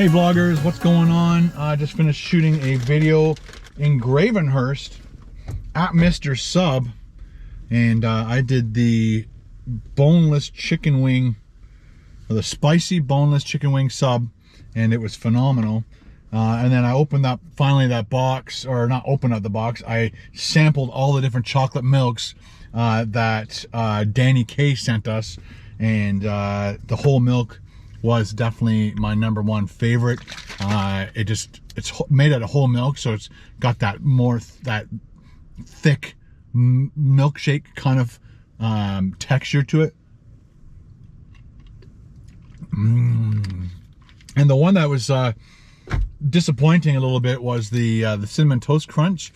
Hey vloggers, what's going on? I just finished shooting a video in Gravenhurst at Mr. Sub, and I did the boneless chicken wing, or the spicy boneless chicken wing sub, and it was phenomenal. And then I opened up finally that box, or not opened up the box, I sampled all the different chocolate milks that Danny K sent us, and the whole milk was definitely my #1 favorite. It's made out of whole milk, so it's got that that thick milkshake kind of texture to it. And the one that was disappointing a little bit was the Cinnamon Toast Crunch.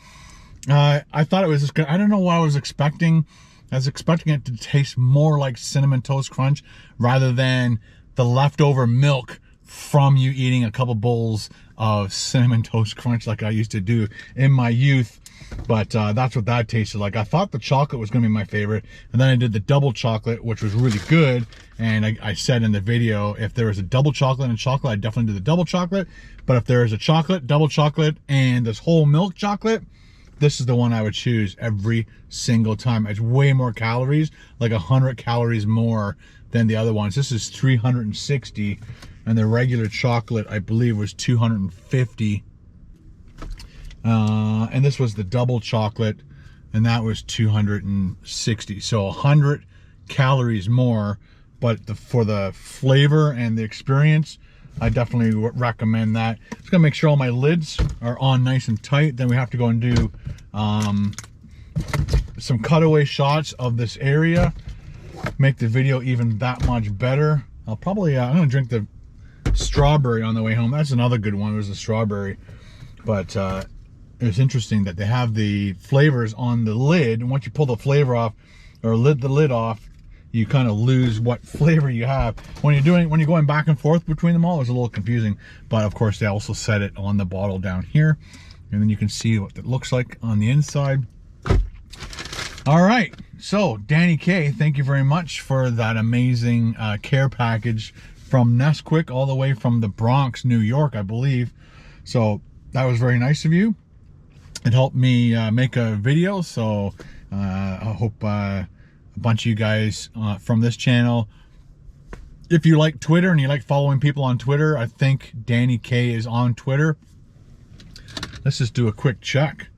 I thought it was just good. I don't know what I was expecting. I was expecting it to taste more like Cinnamon Toast Crunch rather than the leftover milk from you eating a couple bowls of Cinnamon Toast Crunch like I used to do in my youth. But that's what that tasted like. I thought the chocolate was going to be my favorite, and then I did the double chocolate, which was really good. And I said in the video, if there was a double chocolate and chocolate, I'd definitely do the double chocolate. But if there is a chocolate, double chocolate, and this whole milk chocolate, this is the one I would choose every single time. It's way more calories, like 100 calories more than the other ones. This is 360, and the regular chocolate, I believe, was 250. And this was the double chocolate, and that was 260. So 100 calories more, but for the flavor and the experience, I definitely recommend that. Just gonna make sure all my lids are on nice and tight. Then we have to go and do some cutaway shots of this area, make the video even that much better. I'll probably I'm gonna drink the strawberry on the way home. That's another good one, was the strawberry. But it's interesting that they have the flavors on the lid, and once you pull the flavor off, or the lid off, you kind of lose what flavor you have. When you're going back and forth between them all, it's a little confusing. But of course, they also set it on the bottle down here, and then you can see what it looks like on the inside. All right, so Danny K, thank you very much for that amazing care package from Nesquik, all the way from the Bronx, New York, I believe. So that was very nice of you. It helped me make a video, so I hope a bunch of you guys from this channel, if you like Twitter and you like following people on Twitter, I think Danny K is on Twitter. Let's just do a quick check.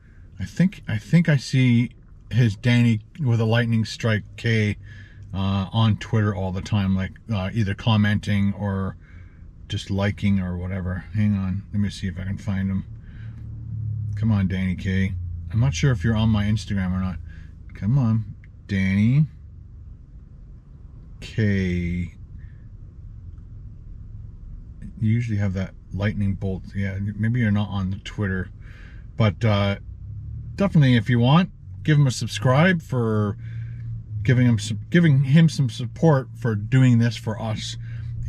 I think I see his Danny with a lightning strike K on Twitter all the time, like either commenting or just liking or whatever. Hang on, let me see if I can find him. Come on, Danny K. I'm not sure if you're on my Instagram or not. Come on, Danny K. You usually have that lightning bolt. Yeah, maybe you're not on the Twitter. But definitely, if you want, give him a subscribe for giving him some support for doing this for us.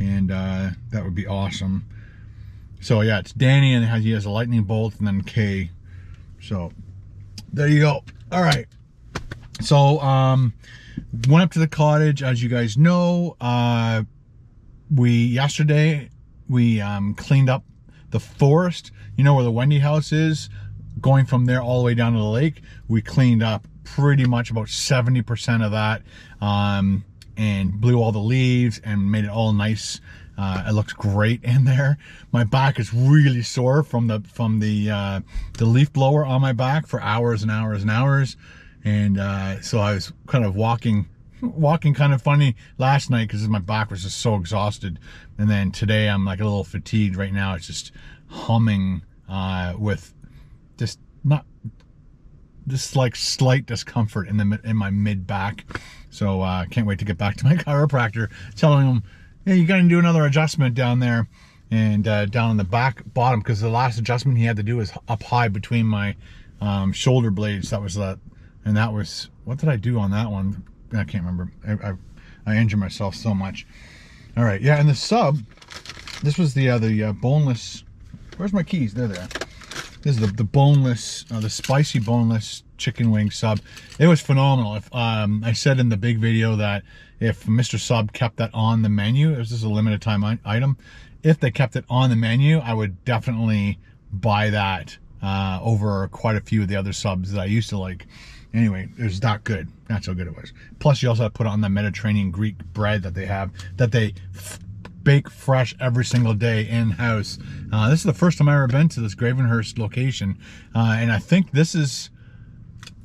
And that would be awesome. So yeah, it's Danny, and he has a lightning bolt, and then K. So there you go. All right. So went up to the cottage, as you guys know. Yesterday we cleaned up the forest. You know where the Wendy house is? Going from there all the way down to the lake. We cleaned up pretty much about 70% of that, and blew all the leaves and made it all nice. It looks great in there. My back is really sore from the leaf blower on my back for hours and hours and hours. And so I was kind of walking kind of funny last night because my back was just so exhausted. And then today I'm like a little fatigued right now. It's just humming with just like slight discomfort in my mid back. So I can't wait to get back to my chiropractor, telling him, hey, you got to do another adjustment down there and down in the bottom, because the last adjustment he had to do was up high between my shoulder blades. That was that. And that was, what did I do on that one? I can't remember. I injured myself so much. All right, yeah, and the sub, this was the boneless, where's my keys? There they are. This is the boneless, the spicy boneless chicken wing sub. It was phenomenal. If I said in the big video that if Mr. Sub kept that on the menu, it was just a limited time item, if they kept it on the menu, I would definitely buy that over quite a few of the other subs that I used to like. Anyway, it was that good. That's how good it was. Plus, you also have to put it on the Mediterranean Greek bread that they have, that they bake fresh every single day in-house. This is the first time I've ever been to this Gravenhurst location, and I think this is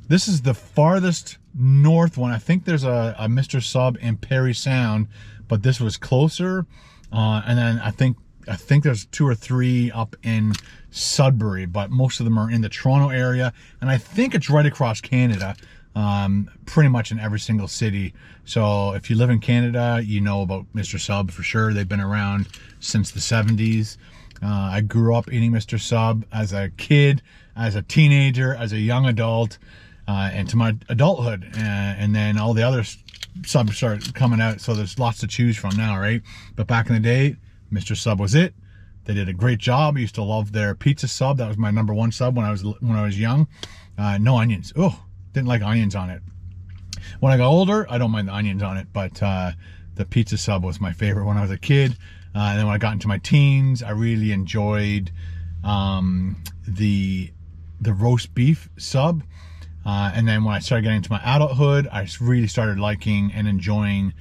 the farthest north one. I think there's a Mr. Sub in Parry Sound, but this was closer. And then I think there's 2 or 3 up in Sudbury, but most of them are in the Toronto area, and I think it's right across Canada, pretty much in every single city. So if you live in Canada, you know about Mr. Sub for sure. They've been around since the 70s. I grew up eating Mr. Sub as a kid, as a teenager, as a young adult, and to my adulthood, and then all the other subs started coming out, so there's lots to choose from now, right? But back in the day, Mr. Sub was it. They did a great job. I used to love their pizza sub. That was my #1 sub when I was young. No onions. Oh, didn't like onions on it. When I got older, I don't mind the onions on it, but the pizza sub was my favorite when I was a kid. And then when I got into my teens, I really enjoyed the roast beef sub. And then when I started getting into my adulthood, I really started liking and enjoying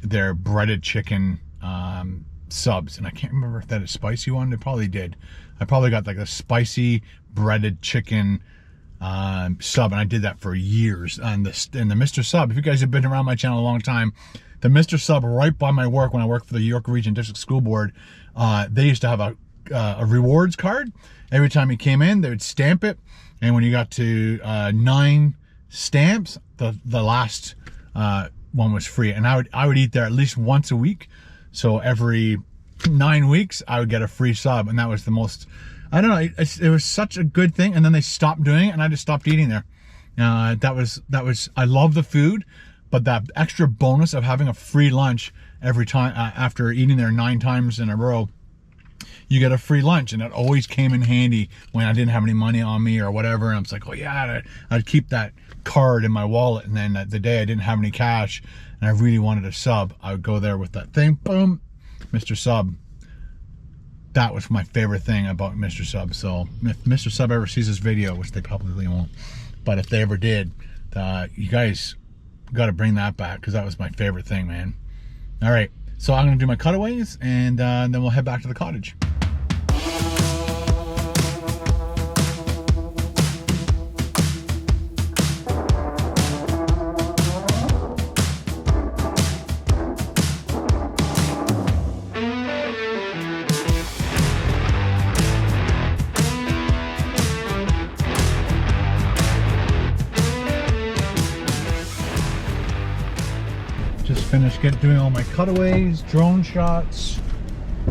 their breaded chicken subs. And I can't remember if that is spicy one. They probably did. I probably got like a spicy breaded chicken sub, and I did that for years. And the Mr. Sub, if you guys have been around my channel a long time, the Mr. Sub right by my work, when I worked for the York Region District School Board, they used to have a rewards card. Every time you came in, they would stamp it, and when you got to 9 stamps, the last one was free. And I would eat there at least once a week. So every 9 weeks, I would get a free sub, and that was the most, I don't know, it was such a good thing. And then they stopped doing it, and I just stopped eating there. That was, I love the food, but that extra bonus of having a free lunch every time, after eating there 9 times in a row, you get a free lunch, and it always came in handy when I didn't have any money on me or whatever. And I was like, oh yeah, I'd keep that card in my wallet, and then the day I didn't have any cash and I really wanted a sub, I would go there with that thing, boom, Mr. Sub. That was my favorite thing about Mr. Sub. So if Mr. Sub ever sees this video, which they probably won't, but if they ever did, you guys got to bring that back, because that was my favorite thing, man. All right, so I'm gonna do my cutaways, and then we'll head back to the cottage. Just finished doing all my cutaways, drone shots,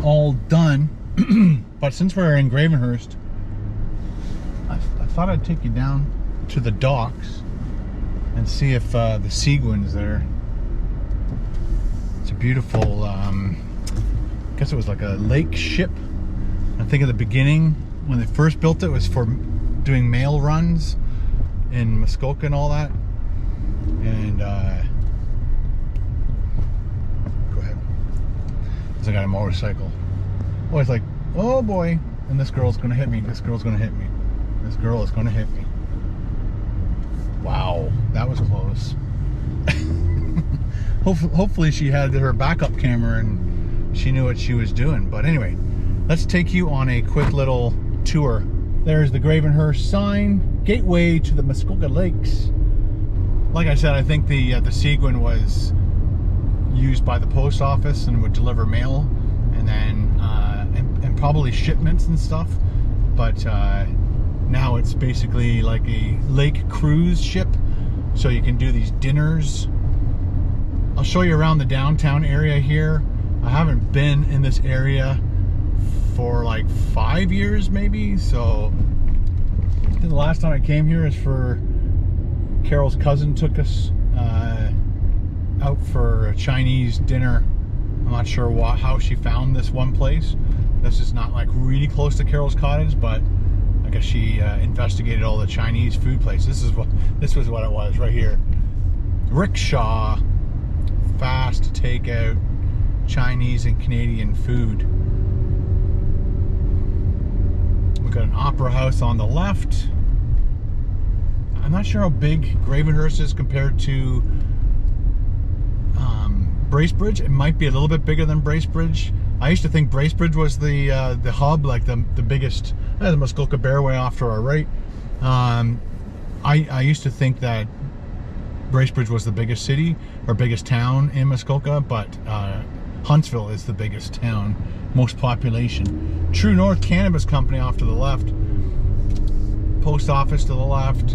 all done. But since we're in Gravenhurst, I thought I'd take you down to the docks and see if the Seguin's there. It's a beautiful, I guess it was like a lake ship. I think at the beginning, when they first built it, was for doing mail runs in Muskoka and all that. And I got a motorcycle. Oh, it's like, oh boy, and this girl's gonna hit me. This girl's gonna hit me. This girl is gonna hit me. Wow, that was close. Hopefully she had her backup camera and she knew what she was doing. But anyway, let's take you on a quick little tour. There's the Gravenhurst sign, gateway to the Muskoka Lakes. Like I said, I think the Seguin was used by the post office and would deliver mail, and then and probably shipments and stuff. But now it's basically like a lake cruise ship, so you can do these dinners. I'll show you around the downtown area here. I haven't been in this area for like 5 years maybe, so I think the last time I came here is for Carol's cousin took us out for a Chinese dinner. I'm not sure how she found this one place. This is not like really close to Carol's Cottage, but I guess she investigated all the Chinese food places. This was what it was right here. Rickshaw, fast takeout. Chinese and Canadian food. We've got an opera house on the left. I'm not sure how big Gravenhurst is compared to Bracebridge. It might be a little bit bigger than Bracebridge. I used to think Bracebridge was the hub, like the biggest. The Muskoka Bearway off to our right. I used to think that Bracebridge was the biggest city or biggest town in Muskoka, but Huntsville is the biggest town, most population. True North Cannabis Company off to the left. Post office to the left.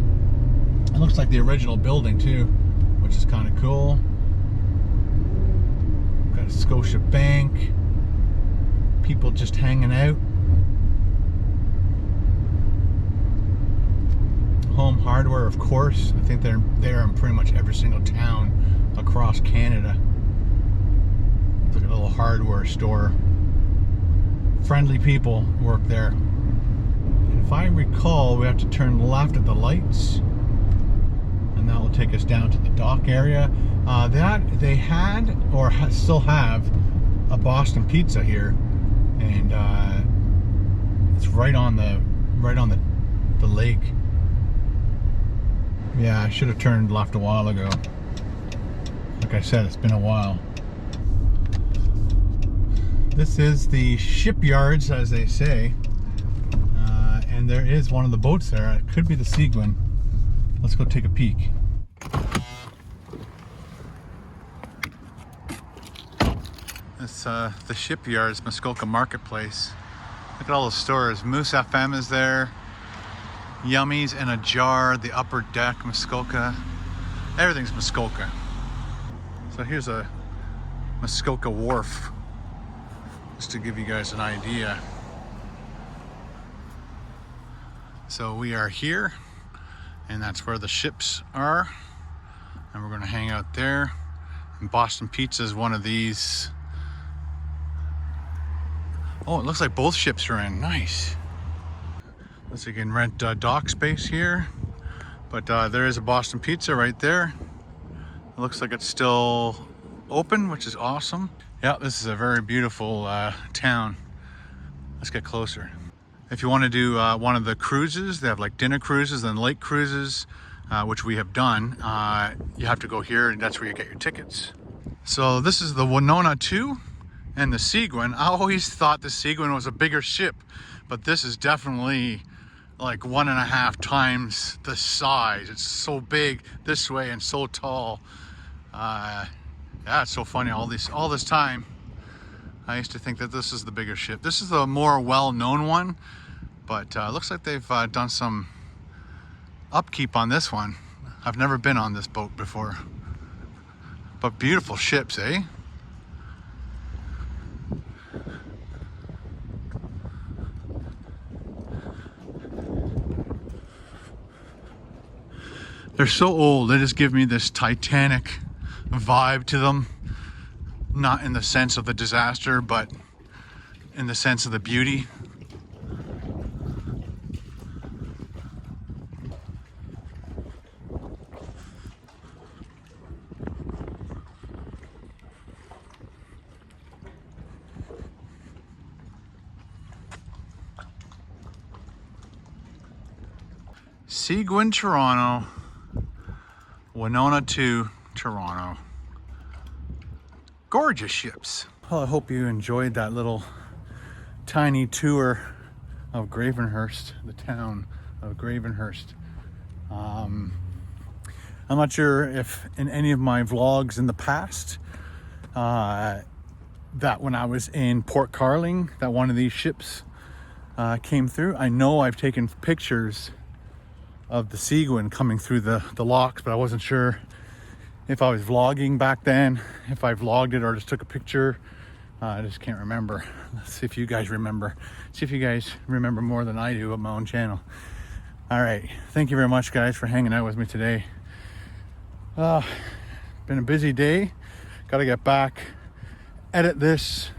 It looks like the original building too, which is kind of cool. Got a Scotia Bank. People just hanging out. Home Hardware, of course. I think they're there in pretty much every single town across Canada. Look at a little hardware store. Friendly people work there. And if I recall, we have to turn left at the lights, and that will take us down to the dock area. That they had or still have a Boston Pizza here, and it's right on the lake. Yeah, I should have turned left a while ago. Like I said, it's been a while. This is the shipyards, as they say, and there is one of the boats there. It could be the Seguin. Let's go take a peek. It's the shipyards, Muskoka Marketplace. Look at all the stores. Moose FM is there. Yummies in a Jar, the Upper Deck, Muskoka. Everything's Muskoka. So here's a Muskoka wharf, just to give you guys an idea. So we are here, and that's where the ships are, and we're going to hang out there. And Boston Pizza is one of these. Oh, it looks like both ships are in. Nice. So you can rent dock space here, but there is a Boston Pizza right there. It looks like it's still open, which is awesome. Yeah, this is a very beautiful town. Let's get closer. If you want to do one of the cruises, they have like dinner cruises and lake cruises, which we have done. You have to go here, and that's where you get your tickets. So this is the Winona 2 and the Seguin. I always thought the Seguin was a bigger ship, but this is definitely like 1.5 times the size. It's so big this way and so tall. Yeah, it's so funny. All this time, I used to think that this is the bigger ship. This is the more well-known one, but it looks like they've done some upkeep on this one. I've never been on this boat before, but beautiful ships, eh? They're so old, they just give me this Titanic vibe to them. Not in the sense of the disaster, but in the sense of the beauty. Seguin, Toronto. Winona 2, Toronto. Gorgeous ships. Well, I hope you enjoyed that little tiny tour of Gravenhurst, the town of Gravenhurst. I'm not sure if in any of my vlogs in the past that when I was in Port Carling that one of these ships came through. I know I've taken pictures of the Seguin coming through the locks, but I wasn't sure if I was vlogging back then, if I vlogged it or just took a picture. I just can't remember. Let's see if you guys remember. See if you guys remember more than I do of my own channel. All right, thank you very much, guys, for hanging out with me today. Been a busy day. Got to get back, edit this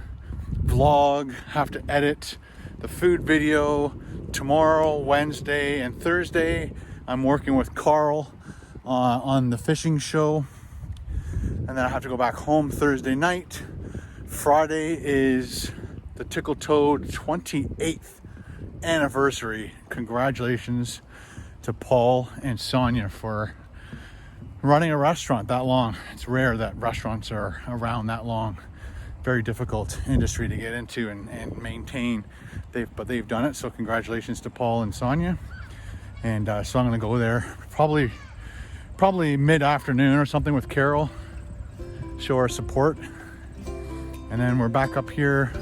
vlog, have to edit the food video. Tomorrow, Wednesday, and Thursday, I'm working with Carl on the fishing show. And then I have to go back home Thursday night Friday is the Tickle Toad 28th anniversary. Congratulations to Paul and Sonia for running a restaurant that long. It's rare that restaurants are around that long. Very difficult industry to get into and maintain. But they've done it, so congratulations to Paul and Sonia. And so I'm gonna go there probably mid-afternoon or something with Carol, show our support. And then we're back up here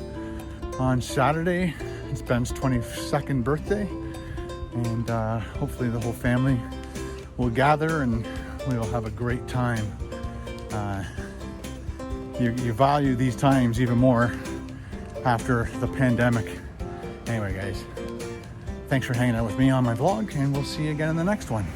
on Saturday. It's Ben's 22nd birthday, and hopefully the whole family will gather and we will have a great time. You value these times even more after the pandemic. Anyway, guys, thanks for hanging out with me on my vlog, and we'll see you again in the next one.